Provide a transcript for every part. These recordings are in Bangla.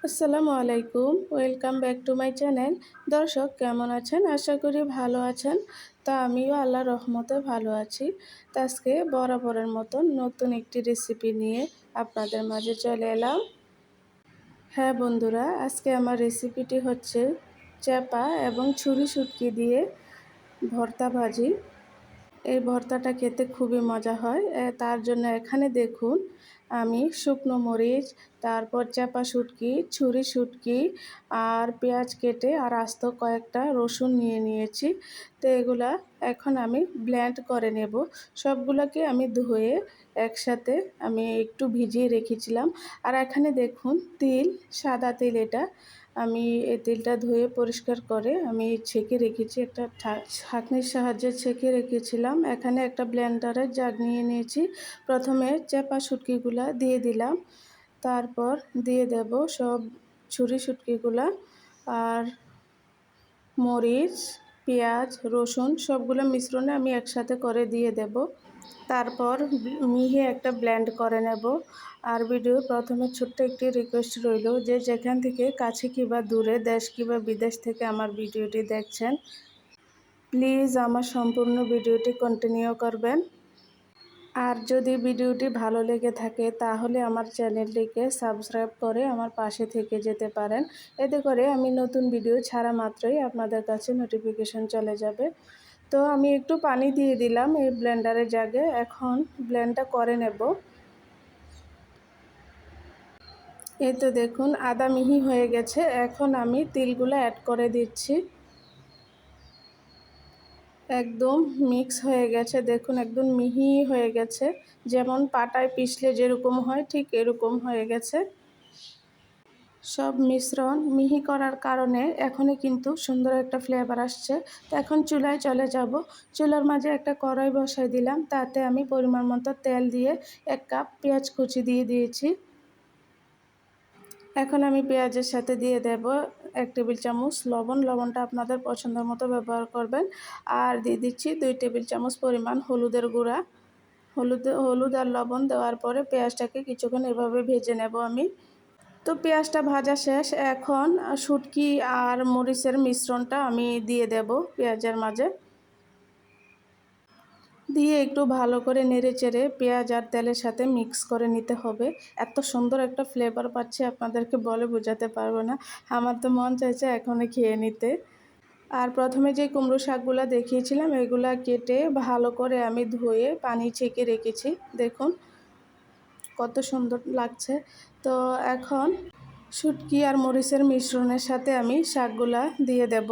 আসসালামু আলাইকুম, welcome back to my channel. দর্শক কেমন আছেন? আশা করি ভালো আছেন। তা আমিও আল্লাহর রহমতে ভালো আছি। তো আজকে বরাবরের মতন নতুন একটি রেসিপি নিয়ে আপনাদের মাঝে চলে এলাম। হ্যাঁ বন্ধুরা, আজকে আমার রেসিপিটি হচ্ছে চ্যাপা এবং ছুরি শুটকি দিয়ে ভর্তা ভাজি। এই ভর্তাটা খেতে খুবই মজা হয়। তার জন্য এখানে দেখুন আমি শুকনো মরিচ, তারপর চাপা শুটকি, ছুরি শুটকি আর পেঁয়াজ কেটে আর আস্ত কয়েকটা রসুন নিয়ে নিয়েছি। তো এগুলা এখন আমি ব্লেন্ড করে নেব। সবগুলোকে আমি ধুয়ে একসাথে আমি একটু ভিজিয়ে রেখেছিলাম। আর এখানে দেখুন তিল, সাদা তিল এটা। আমি এই তেলটা ধুয়ে পরিষ্কার করে আমি ছেঁকে রেখেছি, একটা ছাঁকনির সাহায্যে ছেঁকে রেখেছিলাম। এখানে একটা ব্লেন্ডারের জার নিয়ে নিয়েছি। প্রথমে চাপা শুটকিগুলা দিয়ে দিলাম, তারপর দিয়ে দেব সব ছুরি শুটকিগুলা আর মরিচ, পেঁয়াজ, রসুন সবগুলো মিশ্রণে আমি একসাথে করে দিয়ে দেব। তারপর মিহি একটা ব্লেন্ড করে নেব। আর ভিডিও প্রথমে ছোট্ট একটি রিকোয়েস্ট রইল, যে যেখান থেকে কাছে কিংবা দূরে, দেশ কিংবা বিদেশ থেকে আমার ভিডিওটি দেখছেন, প্লিজ আমার সম্পূর্ণ ভিডিওটি কন্টিনিউ করবেন। আর যদি ভিডিওটি ভালো লেগে থাকে তাহলে আমার চ্যানেলটিকে সাবস্ক্রাইব করে আমার পাশে থেকে যেতে পারেন। এতে করে আমি নতুন ভিডিও ছাড়া মাত্রই আপনাদের কাছে নোটিফিকেশন চলে যাবে। তো আমি একটু পানি দিয়ে দিলাম এই ব্লেন্ডারের জাগে। এখন ব্লেন্ডটা করে নেব। এই তো দেখুন আদা মিহি হয়ে গেছে। এখন আমি তিলগুলো অ্যাড করে দিচ্ছি। একদম মিক্স হয়ে গেছে, দেখুন একদম মিহি হয়ে গেছে, যেমন পাটায় পিষলে যেরকম হয় ঠিক এরকম হয়ে গেছে। সব মিশ্রণ মিহি করার কারণে এখনই কিন্তু সুন্দর একটা ফ্লেভার আসছে। তো এখন চুলায় চলে যাব। চুলার মাঝে একটা কড়াই বসাই দিলাম, তাতে আমি পরিমাণ মতো তেল দিয়ে 1 কাপ পেঁয়াজ কুচি দিয়ে দিয়েছি। এখন আমি পেঁয়াজের সাথে দিয়ে দেব 1 টেবিল চামচ লবণ। লবণটা আপনাদের পছন্দের মতো ব্যবহার করবেন। আর দিয়ে দিচ্ছি 2 টেবিল চামচ পরিমাণ হলুদের গুঁড়া। হলুদ আর লবণ দেওয়ার পরে পেঁয়াজটাকে কিছুক্ষণ এভাবে ভেজে নেব আমি। তো পেঁয়াজটা ভাজা শেষ। এখন শুটকি আর মরিচের মিশ্রণটা আমি দিয়ে দেব পেঁয়াজের মাঝে। দিয়ে একটু ভালো করে নেড়েচেড়ে পেঁয়াজ আর তেলের সাথে মিক্স করে নিতে হবে। এত সুন্দর একটা ফ্লেভার পাচ্ছি, আপনাদেরকে বলে বোঝাতে পারবো না। আমার তো মন চাইছে এখনই খেয়ে নিতে। আর প্রথমে যে কুমড়ো শাকগুলো দেখিয়েছিলাম এগুলা কেটে ভালো করে আমি ধুয়ে পানি ছেঁকে রেখেছি। দেখুন কত সুন্দর লাগছে। তো এখন শুটকি আর মরিচের মিশ্রণের সাথে আমি শাকগুলা দিয়ে দেব।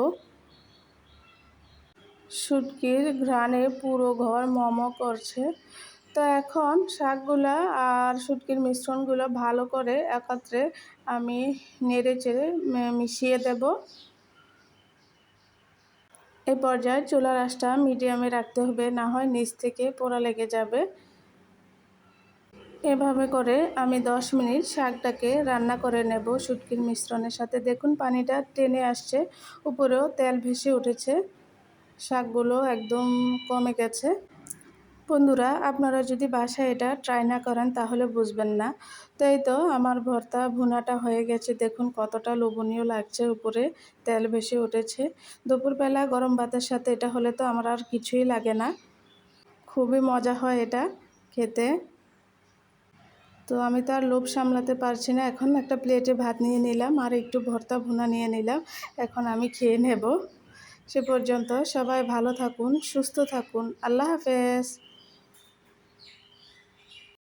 শুটকির ঘ্রাণে পুরো ঘর মম করছে। তো এখন শাকগুলা আর শুটকির মিশ্রণগুলো ভালো করে একত্রে আমি নেড়েচেড়ে মিশিয়ে দেব। এই পর্যায়ে চুলার আঁচটা মিডিয়ামে রাখতে হবে, না হয় নিচ থেকে পোড়া লেগে যাবে। এভাবে করে আমি 10 মিনিট শাকটাকে রান্না করে নেব শুটকির মিশ্রণের সাথে। দেখুন পানিটা টেনে আসছে, উপরেও তেল ভেসে উঠেছে, শাকগুলো একদম কমে গেছে। বন্ধুরা আপনারা যদি বাসায় এটা ট্রাই না করেন তাহলে বুঝবেন না। তো এই তো আমার ভর্তা ভুনাটা হয়ে গেছে, দেখুন কতটা লোভনীয় লাগছে, উপরে তেল ভেসে উঠেছে। দুপুরবেলা গরম ভাতের সাথে এটা হলে তো আমার আর কিছুই লাগে না। খুবই মজা হয় এটা খেতে। তো আমি তো আর লোভ সামলাতে পারছি না, এখন একটা প্লেটে ভাত নিয়ে নিলাম আর একটু ভর্তা ভুনা নিয়ে নিলাম। এখন আমি খেয়ে নেব। সে পর্যন্ত সবাই ভালো থাকুন, সুস্থ থাকুন। আল্লাহ হাফেজ।